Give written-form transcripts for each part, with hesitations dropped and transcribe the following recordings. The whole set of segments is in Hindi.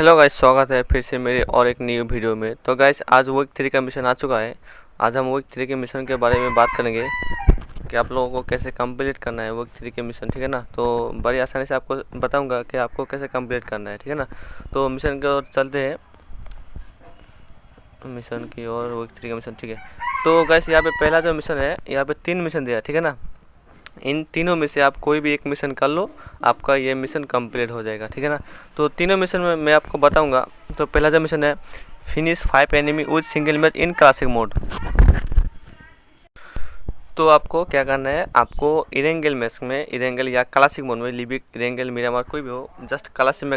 हेलो गाइस, स्वागत है फिर से मेरे और एक न्यू वीडियो में। तो गाइस आज वीक 3 का मिशन आ चुका है। आज हम वीक 3 के मिशन के बारे में बात करेंगे कि आप लोगों को कैसे कंप्लीट करना है वीक 3 के मिशन, ठीक है ना। तो बड़ी आसानी से आपको बताऊंगा कि आपको कैसे कंप्लीट करना है, ठीक है ना। तो मिशन की ओर चलते हैं, मिशन की ओर, वीक 3 का मिशन, ठीक है। तो गाइस यहाँ पे पहला जो मिशन है, यहाँ पे 3 मिशन दिया है, ठीक है ना। इन तीनों में से आप कोई भी एक मिशन कर लो, आपका ये मिशन कंप्लीट हो जाएगा, ठीक है ना। तो तीनों मिशन में मैं आपको बताऊंगा। तो पहला जो मिशन है, finish 5 enemy with single match in classic mode. तो आपको क्या करना है, आपको इरेंगल मैच में, इरेंगल या क्लासिक मोड में, लिबिक, इरेंगल, मिरामार कोई भी हो, जस्ट क्लासिक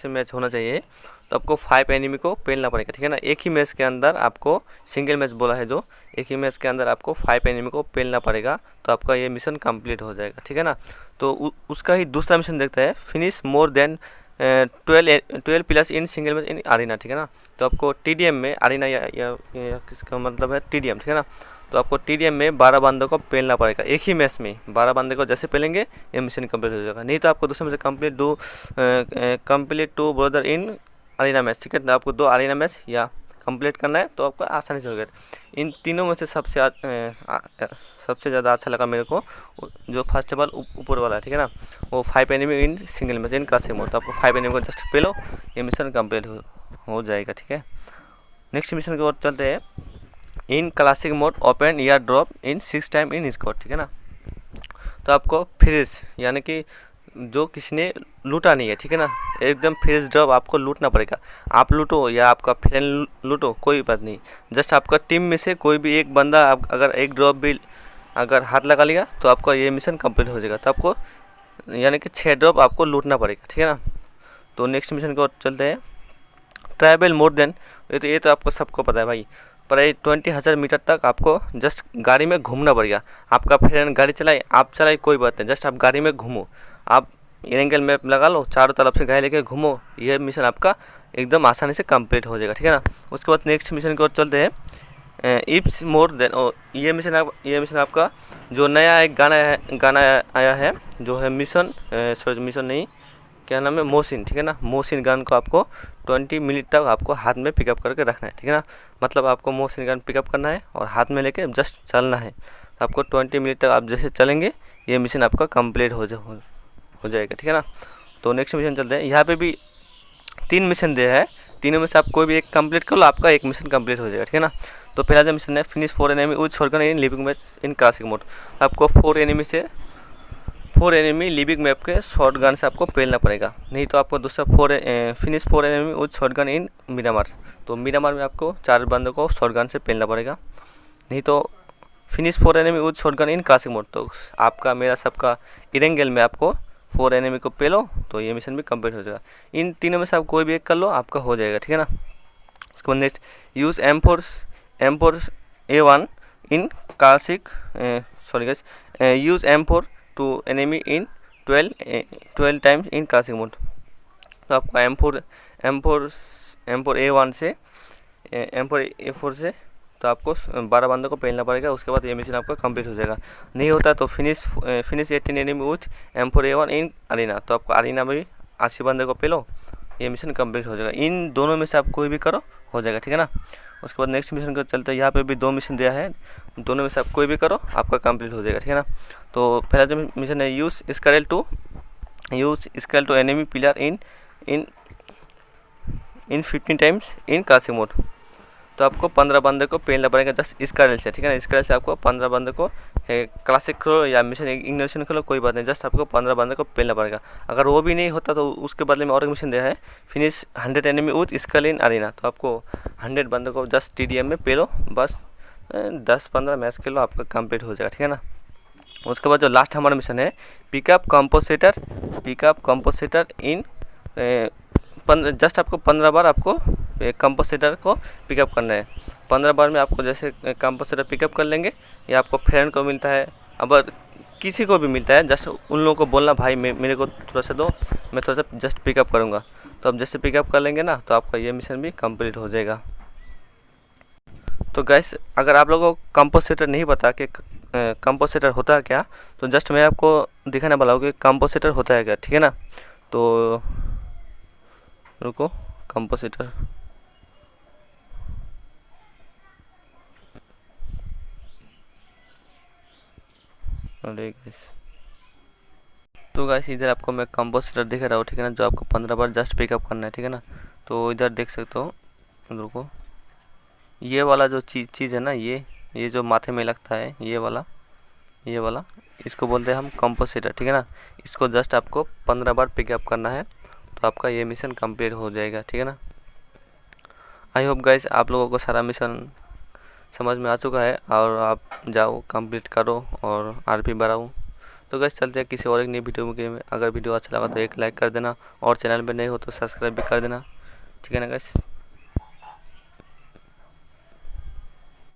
मैच होना चाहिए। तो आपको 5 एनिमी को पेलना पड़ेगा, ठीक है ना। एक ही मैच के अंदर आपको, सिंगल मैच बोला है जो, एक ही मैच के अंदर आपको 5 एनिमी को पेलना पड़ेगा, तो आपका ये मिशन कंप्लीट हो जाएगा, ठीक है ना। तो उसका ही दूसरा मिशन देखता है, finish more than 12 plus in single match in arena, ठीक है ना। तो आपको टीडीएम में, आरीना या किसका मतलब है टीडीएम, ठीक है ना। तो आपको टीडीएम में 12 बंदों को पेलना पड़ेगा। एक ही मैच में 12 बंदे को जैसे पेलेंगे ये मिशन कंप्लीट हो जाएगा। नहीं तो आपको दूसरे में से complete two brother in arena match, ठीक है। तो आपको 2 अरीना मैच या कंप्लीट करना है, तो आपको आसानी से हो गया। इन तीनों में से सबसे ज़्यादा अच्छा लगा मेरे को जो फर्स्ट ऑफ ऑल ऊपर वाला है, ठीक है ना। वो 5 enemy in single match in classic mode. तो आपको 5 एनिमी को जस्ट पेलो, ये मिशन कंप्लीट हो जाएगा, ठीक है। नेक्स्ट मिशन की ओर चलते हैं, इन classic mode open year drop in 6 time in squad, ठीक है ना। तो आपको फ्रीज, यानी कि जो किसी ने लूटा नहीं है, ठीक है ना, एकदम फ्रीज ड्रॉप आपको लूटना पड़ेगा। आप लूटो या आपका फ्रेंड लूटो, कोई बात नहीं, जस्ट आपका टीम में से कोई भी एक बंदा अगर एक ड्रॉप भी अगर हाथ लगा लिया तो आपका ये मिशन कंप्लीट हो जाएगा। तो आपको यानी कि 6 ड्रॉप आपको लूटना पड़ेगा, ठीक है ना। तो नेक्स्ट मिशन की ओर चलते हैं, ट्रैवल मोर देन, ये तो आपको सबको पता है भाई, पर 20,000 मीटर तक आपको जस्ट गाड़ी में घूमना पड़ेगा। आपका फ्रेंड गाड़ी चलाए, आप चलाए, कोई बात नहीं, जस्ट आप गाड़ी में घूमो, आप एंगल मैप लगा लो, चारों तरफ से गाड़ी लेके घूमो, ये मिशन आपका एकदम आसानी से कंप्लीट हो जाएगा, ठीक है ना। उसके बाद नेक्स्ट मिशन की ओर चलते हैं, इप्स मोर देन, ये मिशन आपका जो नया एक गाना आया है, जो है मिशन, सॉरी मिशन नहीं, क्या नाम है, मोसिन, ठीक है ना। मोसिन गन को आपको 20 मिनट तक आपको हाथ में पिकअप करके रखना है, ठीक है ना। मतलब आपको मोसिन गन पिकअप करना है और हाथ में लेके जस्ट चलना है। तो आपको 20 मिनट तक आप जैसे चलेंगे ये मिशन आपका कंप्लीट हो जाएगा, ठीक है ना। तो नेक्स्ट मिशन चलते हैं, यहाँ पे भी 3 मिशन दिया है, तीनों में से आप कोई भी एक कंप्लीट कर लो, आपका एक मिशन कंप्लीट हो जाएगा, ठीक है ना। तो पहला जो मिशन है, finish 4 enemy with shotgun in living match in classic mode. आपको 4 एनिमी लिविंग मैप के शॉर्ट गन से आपको पेलना पड़ेगा। नहीं तो आपको दूसरा finish 4 enemy with short gun in Miramar. तो मिरामार में आपको 4 बंदों को शॉर्ट गन से पेलना पड़ेगा। नहीं तो finish 4 enemy with short gun in classic mode. तो आपका मेरा सबका इरेंगल में आपको 4 एनिमी को पेलो, तो ये मिशन भी कंप्लीट हो जाएगा। इन तीनों में से आप कोई भी एक कर लो, आपका हो जाएगा, ठीक है ना। उसके बाद next, use M4 A1 in classic, sorry guys, use M4 to enemy in 12 times in classic mode. तो आपको M4 A1 से, M4 A4 से तो आपको 12 बंदों को पेलना पड़ेगा। उसके बाद ये मिशन आपका कंप्लीट हो जाएगा। नहीं होता तो finish 18 enemy with M4 A1 in arena. तो आपको अरीना में भी 80 बंदे को पेलो, ये मिशन कंप्लीट हो जाएगा। इन दोनों में से आप कोई भी करो, हो जाएगा, ठीक है ना। उसके बाद नेक्स्ट मिशन को चलते हैं, यहाँ पे भी 2 मिशन दिया है, दोनों में से आप कोई भी करो, आपका कंप्लीट हो जाएगा, ठीक है ना। तो पहला जो मिशन है, use scale to enemy pillar in 15 times in classic mode. तो आपको 15 बंदे को पेलना पड़ेगा जस्ट स्केल से, ठीक है ना। स्केल से आपको 15 बंदे को क्लासिक करो या मिशन इग्निशन करो, कोई बात नहीं, जस्ट आपको 15 बंदे को पेलना पड़ेगा। अगर वो भी नहीं होता तो उसके बदले में और एक मिशन दिया है, finish 100 enemy with scale in arena. तो आपको 100 बंदे को जस्ट टीडीएम में पेलो, बस 10-15 मैच खेलो, आपका कंप्लीट हो जाएगा, ठीक है ना। उसके बाद जो लास्ट हमारा मिशन है, पिकअप कंपोजिटर इन, जस्ट आपको 15 बार आपको कंपोजिटर को पिकअप करना है। 15 बार में आपको जैसे कंपोजिटर पिकअप कर लेंगे, या आपको फ्रेंड को मिलता है, अब किसी को भी मिलता है, जस्ट उन लोगों को बोलना भाई मेरे को थोड़ा सा दो, मैं थोड़ा सा जस्ट पिकअप करूँगा। तो अब जैसे पिकअप कर लेंगे ना, तो आपका ये मिशन भी कंप्लीट हो जाएगा। तो गैस, अगर आप लोगों को कंपोजिटर नहीं पता कि कंपोजिटर होता है क्या, तो जस्ट मैं आपको दिखाने वाला हूँ कि कंपोजिटर होता है क्या, ठीक है ना। तो रुको, कंपोजिटर, अरे गाइस, तो गाइस इधर आपको मैं कंपोजिटर दिख रहा हूँ, ठीक है ना, जो आपको 15 बार जस्ट पिकअप करना है, ठीक है ना। तो इधर देख सकते हो, रुको, ये वाला जो चीज़ है ना, ये जो माथे में लगता है, ये वाला इसको बोलते हैं हम कंपोजिटर, ठीक है ना। इसको जस्ट आपको 15 बार पिकअप करना है, तो आपका ये मिशन कंप्लीट हो जाएगा, ठीक है ना। आई होप गाइस आप लोगों को सारा मिशन समझ में आ चुका है और आप जाओ कंप्लीट करो और आरपी बढ़ाओ। तो गाइस चलते हैं किसी और एक नई वीडियो में। अगर वीडियो अच्छा लगा तो एक लाइक कर देना और चैनल पे नए हो तो सब्सक्राइब भी कर देना, ठीक है ना गाइस।